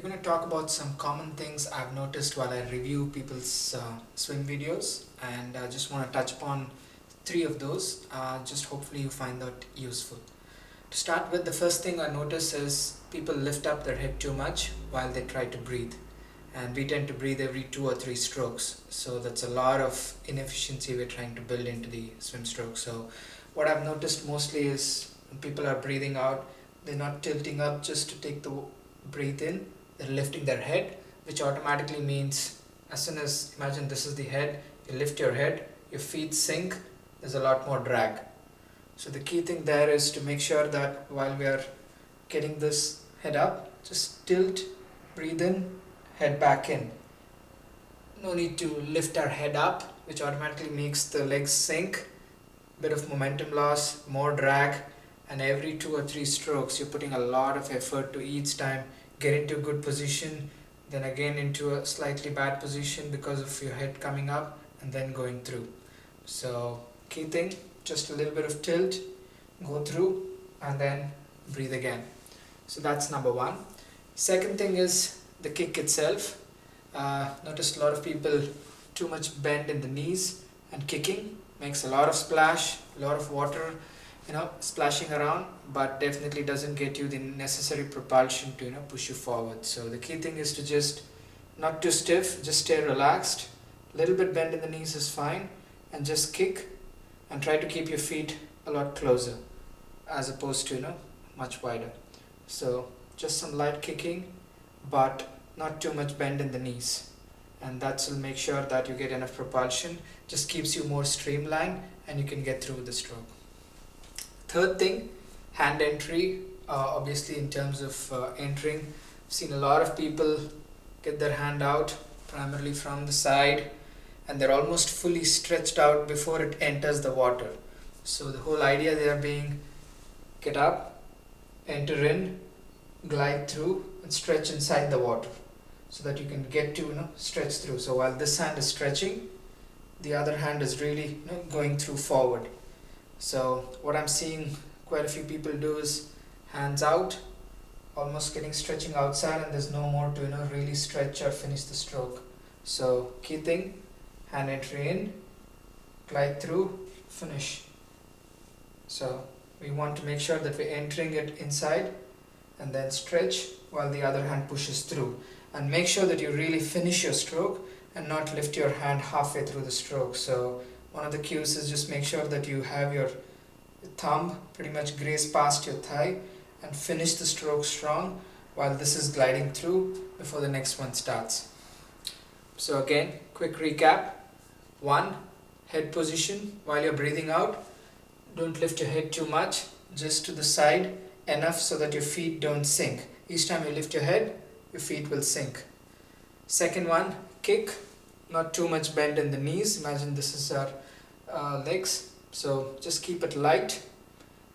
We're going to talk about some common things I've noticed while I review people's swim videos, and I just want to touch upon three of those. Just hopefully you find that useful. To start with, the first thing I notice is people lift up their head too much while they try to breathe, and we tend to breathe every 2 or 3 strokes, so that's a lot of inefficiency we're trying to build into the swim stroke. So what I've noticed mostly is when people are breathing out, they're not tilting up just to take the breathe in, they're lifting their head, which automatically means as soon as, imagine this is the head, you lift your head, your feet sink, there's a lot more drag. So the key thing there is to make sure that while we are getting this head up, just tilt, breathe in, head back in. No need to lift our head up, which automatically makes the legs sink, bit of momentum loss, more drag, and every 2 or 3 strokes you're putting a lot of effort to each time get into a good position, then again into a slightly bad position because of your head coming up and then going through. So key thing, just a little bit of tilt, go through and then breathe again. So that's number one. Second thing is the kick itself. Noticed a lot of people too much bend in the knees, and kicking makes a lot of splash, a lot of water splashing around, but definitely doesn't get you the necessary propulsion to push you forward. So the key thing is to just not too stiff, just stay relaxed, a little bit bend in the knees is fine, and just kick and try to keep your feet a lot closer as opposed to much wider. So just some light kicking, but not too much bend in the knees, and that will make sure that you get enough propulsion, just keeps you more streamlined and you can get through the stroke. Third thing, hand entry. Obviously in terms of entering, I've seen a lot of people get their hand out primarily from the side, and they're almost fully stretched out before it enters the water. So the whole idea there being get up, enter in, glide through and stretch inside the water so that you can get to stretch through. So while this hand is stretching, the other hand is really going through forward. So what I'm seeing quite a few people do is hands out, almost getting stretching outside, and there's no more to really stretch or finish the stroke. So key thing, hand entry in, glide through, finish. So we want to make sure that we're entering it inside and then stretch while the other hand pushes through, and make sure that you really finish your stroke and not lift your hand halfway through the stroke. So one of the cues is just make sure that you have your thumb pretty much graze past your thigh and finish the stroke strong while this is gliding through before the next one starts. So again, quick recap. 1. Head position while you're breathing out. Don't lift your head too much, just to the side enough so that your feet don't sink. Each time you lift your head, your feet will sink. Second one, kick. Not too much bend in the knees. Imagine this is our legs, so just keep it light,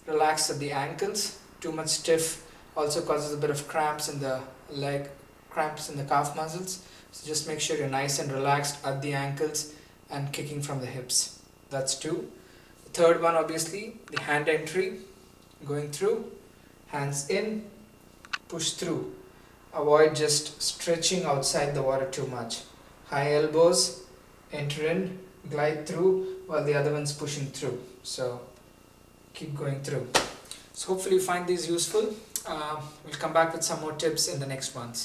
relax at the ankles. Too much stiff also causes a bit of cramps in the leg, cramps in the calf muscles, so just make sure you're nice and relaxed at the ankles and kicking from the hips. That's 2. The third one, obviously, the hand entry, going through, hands in, push through. Avoid just stretching outside the water too much. High elbows, enter in, glide through while the other one's pushing through. So keep going through. So hopefully you find these useful. We'll come back with some more tips in the next ones.